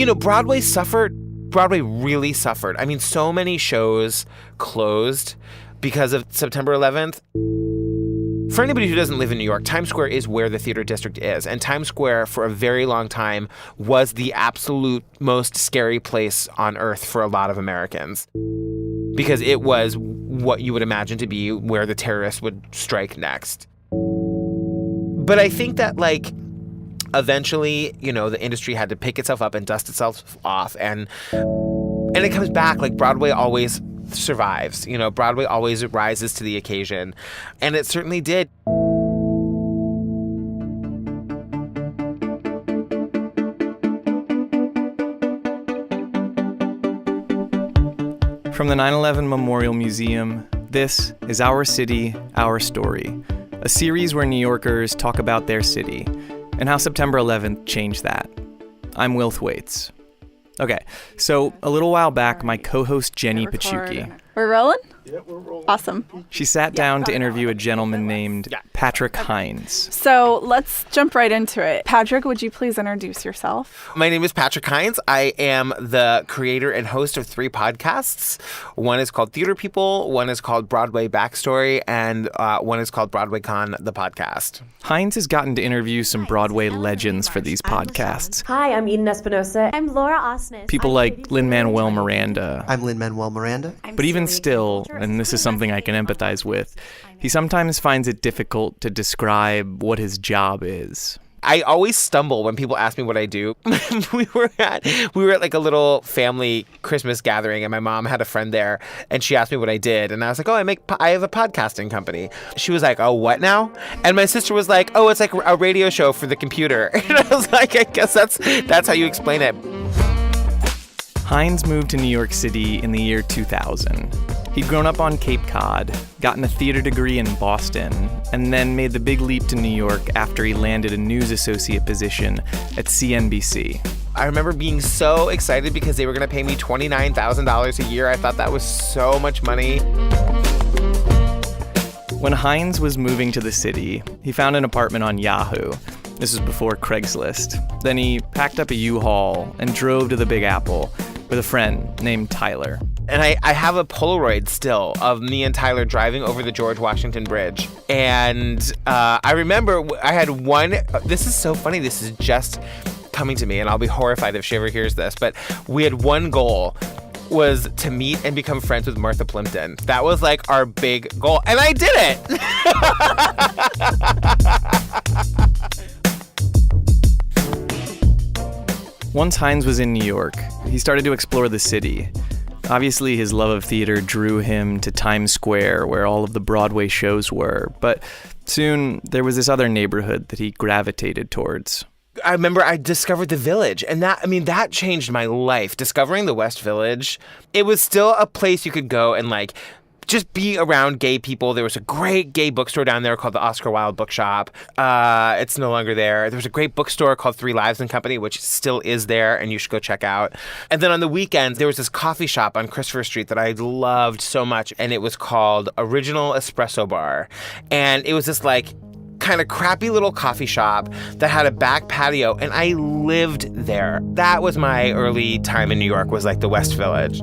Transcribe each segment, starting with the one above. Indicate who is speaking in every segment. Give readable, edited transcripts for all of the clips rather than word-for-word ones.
Speaker 1: Broadway suffered. Broadway really suffered. I mean, so many shows closed because of September 11th. For anybody who doesn't live in New York, Times Square is where the theater district is. And Times Square, for a very long time, was the absolute most scary place on earth for a lot of Americans. Because it was what you would imagine to be where the terrorists would strike next. But I think that, eventually, the industry had to pick itself up and dust itself off. And it comes back. Broadway always survives. Broadway always rises to the occasion. And it certainly did.
Speaker 2: From the 9/11 Memorial Museum, this is Our City, Our Story, a series where New Yorkers talk about their city and how September 11th changed that. I'm Will Thwaites. Okay, so a little while back, my co-host Jenny Pachuki.
Speaker 3: We're rolling?
Speaker 4: Yeah, we're rolling.
Speaker 3: Awesome.
Speaker 2: She sat down to interview a gentleman named Patrick Hinds.
Speaker 3: So let's jump right into it. Patrick, would you please introduce yourself?
Speaker 1: My name is Patrick Hinds. I am the creator and host of 3 podcasts. One is called Theater People, one is called Broadway Backstory, and one is called Broadway Con, the podcast.
Speaker 2: Hinds has gotten to interview some Broadway legends for these podcasts.
Speaker 5: Hi, I'm Eden Espinosa. I'm Laura Osnes.
Speaker 2: People like Lin-Manuel Miranda.
Speaker 6: I'm Lin-Manuel Miranda.
Speaker 2: But even still, and this is something I can empathize with, he sometimes finds it difficult to describe what his job is.
Speaker 1: I always stumble when people ask me what I do. we were at a little family Christmas gathering, and my mom had a friend there, and she asked me what I did, and I was like, I have a podcasting company. She was like, oh, what now? And my sister was like, oh, it's like a radio show for the computer. And I was like, I guess that's how you explain it.
Speaker 2: Hinds moved to New York City in the year 2000. He'd grown up on Cape Cod, gotten a theater degree in Boston, and then made the big leap to New York after he landed a news associate position at CNBC.
Speaker 1: I remember being so excited because they were going to pay me $29,000 a year. I thought that was so much money.
Speaker 2: When Hinds was moving to the city, he found an apartment on Yahoo. This was before Craigslist. Then he packed up a U-Haul and drove to the Big Apple with a friend named Tyler.
Speaker 1: And I have a Polaroid still of me and Tyler driving over the George Washington Bridge. And I remember I had one, this is so funny, this is just coming to me, and I'll be horrified if she ever hears this, but we had one goal, was to meet and become friends with Martha Plimpton. That was our big goal, and I did it!
Speaker 2: Once Hinds was in New York, he started to explore the city. Obviously, his love of theater drew him to Times Square, where all of the Broadway shows were, but soon there was this other neighborhood that he gravitated towards.
Speaker 1: I remember I discovered the Village, and that changed my life. Discovering the West Village, it was still a place you could go and just be around gay people. There was a great gay bookstore down there called the Oscar Wilde Bookshop. It's no longer there. There was a great bookstore called 3 Lives and Company, which still is there, and you should go check out. And then on the weekends, there was this coffee shop on Christopher Street that I loved so much, and it was called Original Espresso Bar. And it was this kind of crappy little coffee shop that had a back patio, and I lived there. That was my early time in New York, was the West Village.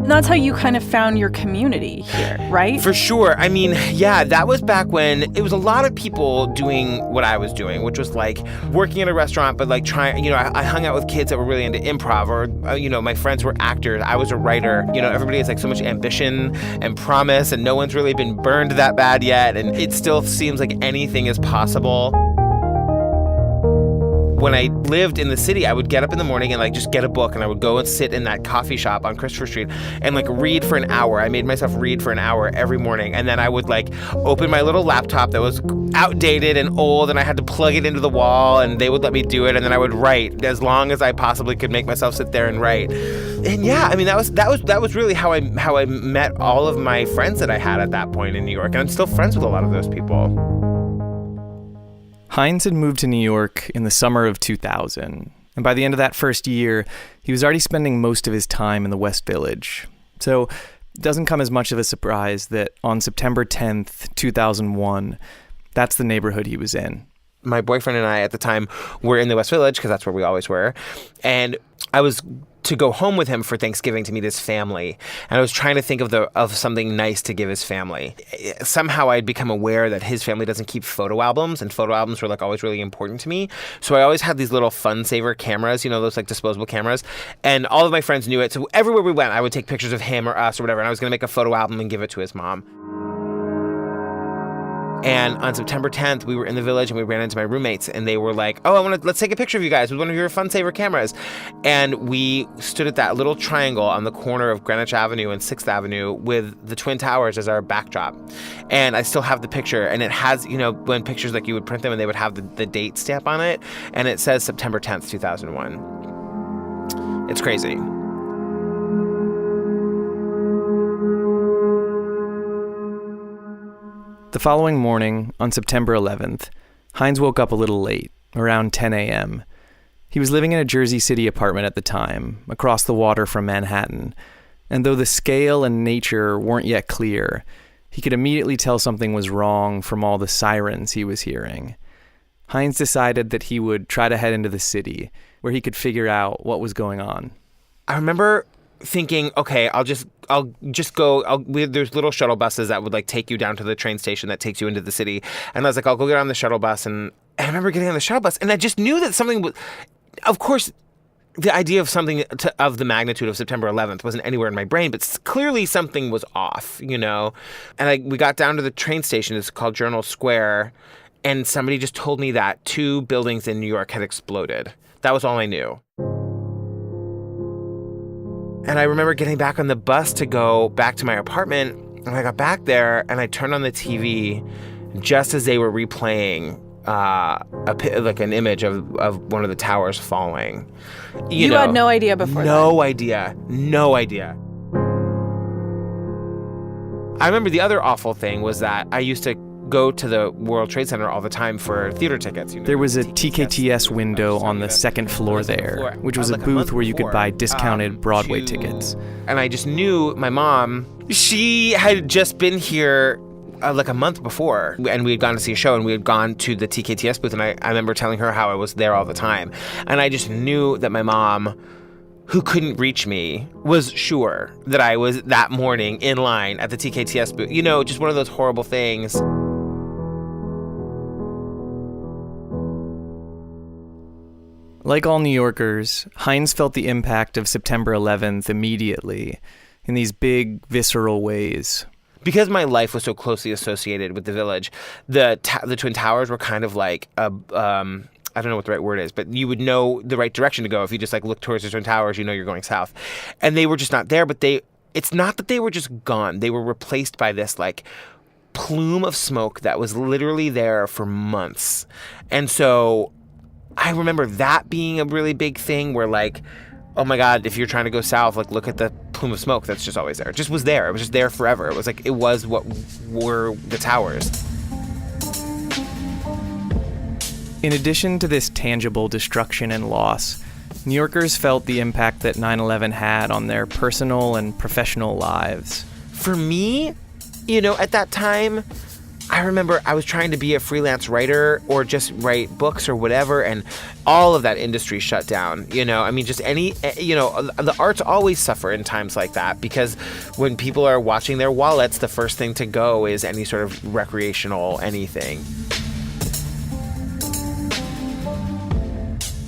Speaker 3: And that's how you kind of found your community here, right?
Speaker 1: For sure. I mean, yeah, that was back when it was a lot of people doing what I was doing, which was working in a restaurant, but trying, I hung out with kids that were really into improv, or, my friends were actors. I was a writer. Everybody has so much ambition and promise, and no one's really been burned that bad yet. And it still seems like anything is possible. When I lived in the city, I would get up in the morning and just get a book, and I would go and sit in that coffee shop on Christopher Street and read for an hour. I made myself read for an hour every morning, and then I would open my little laptop that was outdated and old, and I had to plug it into the wall, and they would let me do it, and then I would write as long as I possibly could make myself sit there and write. And yeah, I mean that was really how I met all of my friends that I had at that point in New York, and I'm still friends with a lot of those people.
Speaker 2: Hinds had moved to New York in the summer of 2000, and by the end of that first year, he was already spending most of his time in the West Village. So it doesn't come as much of a surprise that on September 10th, 2001, that's the neighborhood he was in.
Speaker 1: my boyfriend and I at the time were in the West Village because that's where we always were. And I was to go home with him for Thanksgiving to meet his family. And I was trying to think of something nice to give his family. Somehow I'd become aware that his family doesn't keep photo albums, and photo albums were like always really important to me. So I always had these little fun saver cameras, those like disposable cameras. And all of my friends knew it. So everywhere we went, I would take pictures of him or us or whatever. And I was going to make a photo album and give it to his mom. And on September 10th, we were in the Village and we ran into my roommates and they were like, let's take a picture of you guys with one of your fun saver cameras. And we stood at that little triangle on the corner of Greenwich Avenue and 6th Avenue with the Twin Towers as our backdrop. And I still have the picture, and it has, when pictures like you would print them and they would have the date stamp on it, and it says September 10th, 2001. It's crazy.
Speaker 2: The following morning, on September 11th, Hinds woke up a little late, around 10 a.m. He was living in a Jersey City apartment at the time, across the water from Manhattan, and though the scale and nature weren't yet clear, he could immediately tell something was wrong from all the sirens he was hearing. Hinds decided that he would try to head into the city, where he could figure out what was going on.
Speaker 1: I remember thinking, okay, I'll just go. There's little shuttle buses that would like take you down to the train station that takes you into the city. And I was like, I'll go get on the shuttle bus. And I remember getting on the shuttle bus and I just knew that something was, of course, the idea of something of the magnitude of September 11th wasn't anywhere in my brain, but clearly something was off, And we got down to the train station. It's called Journal Square. And somebody just told me that 2 buildings in New York had exploded. That was all I knew. And I remember getting back on the bus to go back to my apartment, and I got back there, and I turned on the TV just as they were replaying an image of one of the towers falling.
Speaker 3: You had no idea before that?
Speaker 1: No idea. I remember the other awful thing was that I used to go to the World Trade Center all the time for theater tickets.
Speaker 2: There was a TKTS window on the second floor there, which was a booth where you could buy discounted Broadway tickets.
Speaker 1: And I just knew my mom, she had just been here like a month before, and we had gone to see a show, and we had gone to the TKTS booth, and I remember telling her how I was there all the time. And I just knew that my mom, who couldn't reach me, was sure that I was that morning in line at the TKTS booth. Just one of those horrible things.
Speaker 2: Like all New Yorkers, Hinds felt the impact of September 11th immediately, in these big, visceral ways.
Speaker 1: Because my life was so closely associated with the Village, the Twin Towers were kind of like I don't know what the right word is, but you would know the right direction to go. If you just like look towards the Twin Towers, you're going south. And they were just not there, but it's not that they were just gone. They were replaced by this like plume of smoke that was literally there for months. And so I remember that being a really big thing where like, oh my God, if you're trying to go south, like look at the plume of smoke that's just always there. It just was there. It was just there forever. It was what were the towers.
Speaker 2: In addition to this tangible destruction and loss, New Yorkers felt the impact that 9/11 had on their personal and professional lives.
Speaker 1: For me, at that time, I remember I was trying to be a freelance writer or just write books or whatever, and all of that industry shut down. Just any, the arts always suffer in times like that because when people are watching their wallets, the first thing to go is any sort of recreational anything.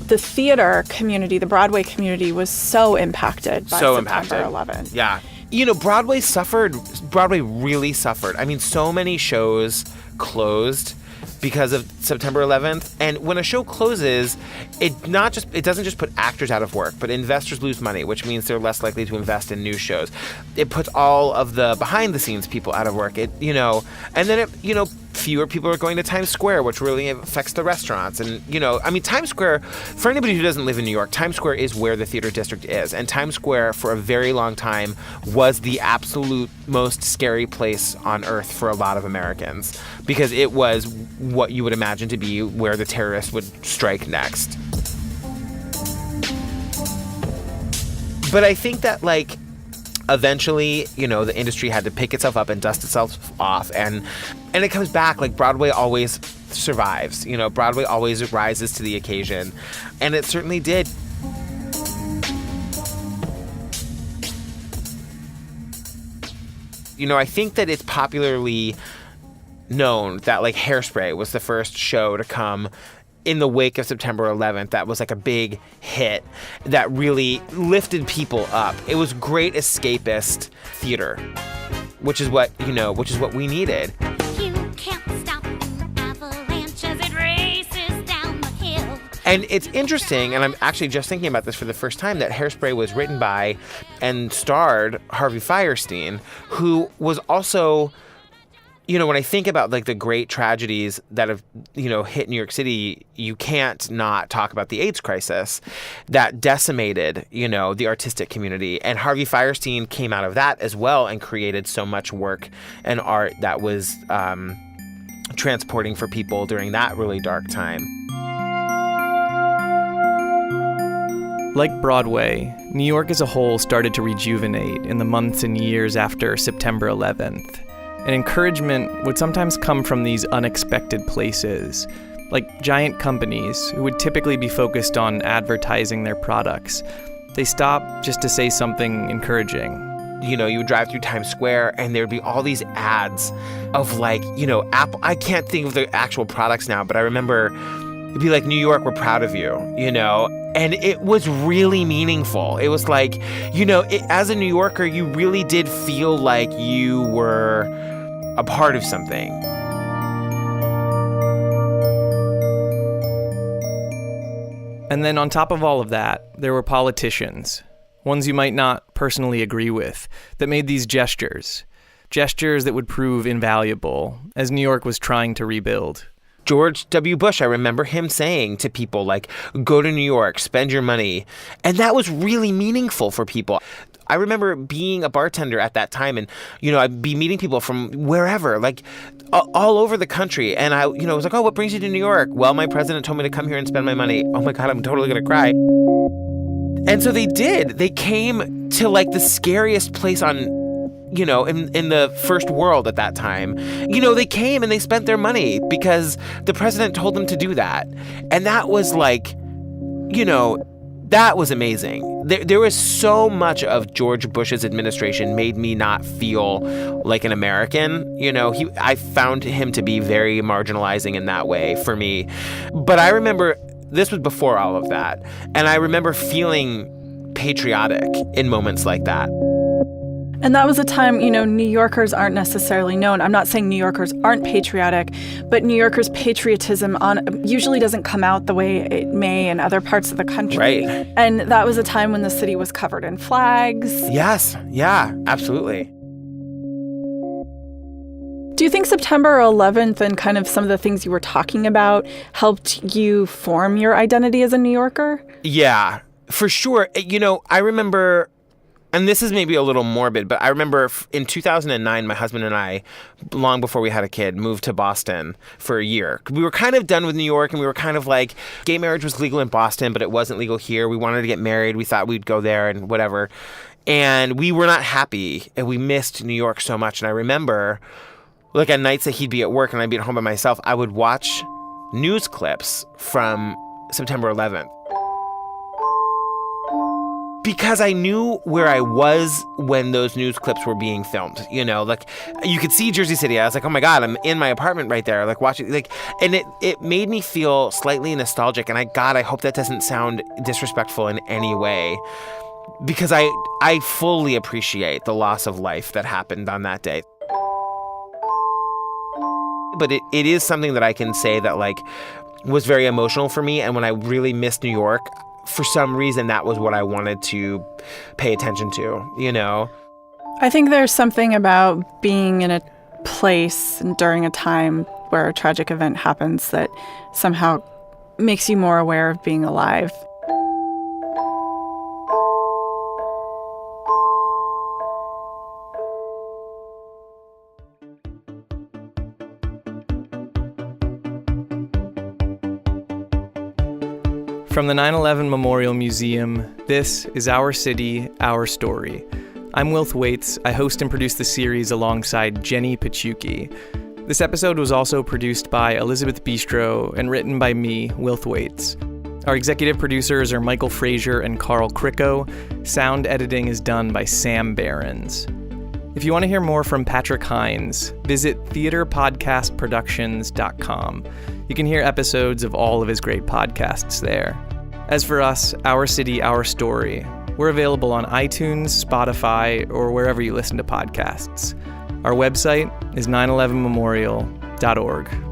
Speaker 3: The theater community, the Broadway community, was so impacted by September 11th.
Speaker 1: Yeah. Broadway really suffered. So many shows closed because of September 11th. And when a show closes, it doesn't just put actors out of work, but investors lose money, which means they're less likely to invest in new shows. It puts all of the behind the scenes people out of work. And then fewer people are going to Times Square, which really affects the restaurants. And, Times Square, for anybody who doesn't live in New York, Times Square is where the theater district is. And Times Square, for a very long time, was the absolute most scary place on earth for a lot of Americans because it was what you would imagine to be where the terrorists would strike next. But I think that, eventually, the industry had to pick itself up and dust itself off, and it comes back. Broadway always survives. You know, Broadway always rises to the occasion, and it certainly did. You know, I think that it's popularly known that like Hairspray was the first show to come in the wake of September 11th. That was like a big hit that really lifted people up. It was great escapist theater, which is what we needed.
Speaker 4: You can't stop an avalanche as it races down the hill.
Speaker 1: And it's interesting, and I'm actually just thinking about this for the first time, that Hairspray was written by and starred Harvey Fierstein, who was also, you know, when I think about like the great tragedies that have, you know, hit New York City, you can't not talk about the AIDS crisis that decimated, you know, the artistic community. And Harvey Fierstein came out of that as well and created so much work and art that was transporting for people during that really dark time.
Speaker 2: Like Broadway, New York as a whole started to rejuvenate in the months and years after September 11th. And encouragement would sometimes come from these unexpected places, like giant companies who would typically be focused on advertising their products. They stopped just to say something encouraging.
Speaker 1: You know, you would drive through Times Square and there'd be all these ads of like, you know, Apple. I can't think of the actual products now, but I remember it'd be like, New York, we're proud of you, you know? And it was really meaningful. It was like, you know, as a New Yorker, you really did feel like you were a part of something.
Speaker 2: And then on top of all of that, there were politicians, ones you might not personally agree with, that made these gestures that would prove invaluable as New York was trying to rebuild.
Speaker 1: George W. Bush, I remember him saying to people like, go to New York, spend your money. And that was really meaningful for people. I remember being a bartender at that time and, you know, I'd be meeting people from wherever, like all over the country. And I, you know, was like, oh, what brings you to New York? Well, my president told me to come here and spend my money. Oh my God, I'm totally going to cry. And so they did. They came to like the scariest place on, you know, in the first world at that time. You know, they came and they spent their money because the president told them to do that. And that was like, you know, that was amazing. There was so much of George Bush's administration made me not feel like an American. You know, I found him to be very marginalizing in that way for me. But I remember this was before all of that. And I remember feeling patriotic in moments like that.
Speaker 3: And that was a time, you know, New Yorkers aren't necessarily known. I'm not saying New Yorkers aren't patriotic, but New Yorkers' patriotism usually doesn't come out the way it may in other parts of the country.
Speaker 1: Right.
Speaker 3: And that was a time when the city was covered in flags.
Speaker 1: Yes. Yeah, absolutely.
Speaker 3: Do you think September 11th and kind of some of the things you were talking about helped you form your identity as a New Yorker?
Speaker 1: Yeah, for sure. You know, I remember, and this is maybe a little morbid, but I remember in 2009, my husband and I, long before we had a kid, moved to Boston for a year. We were kind of done with New York, and we were kind of like, gay marriage was legal in Boston, but it wasn't legal here. We wanted to get married. We thought we'd go there and whatever. And we were not happy, and we missed New York so much. And I remember, like, on nights that he'd be at work and I'd be at home by myself, I would watch news clips from September 11th. Because I knew where I was when those news clips were being filmed, you know, like you could see Jersey City. I was like, oh my God, I'm in my apartment right there, like watching, like, and it made me feel slightly nostalgic. And I hope that doesn't sound disrespectful in any way, because I fully appreciate the loss of life that happened on that day. But it is something that I can say that like was very emotional for me. And when I really missed New York, for some reason, that was what I wanted to pay attention to, you know?
Speaker 3: I think there's something about being in a place during a time where a tragic event happens that somehow makes you more aware of being alive.
Speaker 2: From the 9/11 Memorial Museum, this is Our City, Our Story. I'm Will Thwaites. I host and produce the series alongside Jenny Pachuki. This episode was also produced by Elizabeth Bistro and written by me, Wilth Waits. Our executive producers are Michael Frazier and Carl Cricco. Sound editing is done by Sam Behrens. If you want to hear more from Patrick Hinds, visit theaterpodcastproductions.com. You can hear episodes of all of his great podcasts there. As for us, Our City, Our Story, we're available on iTunes, Spotify, or wherever you listen to podcasts. Our website is 911memorial.org.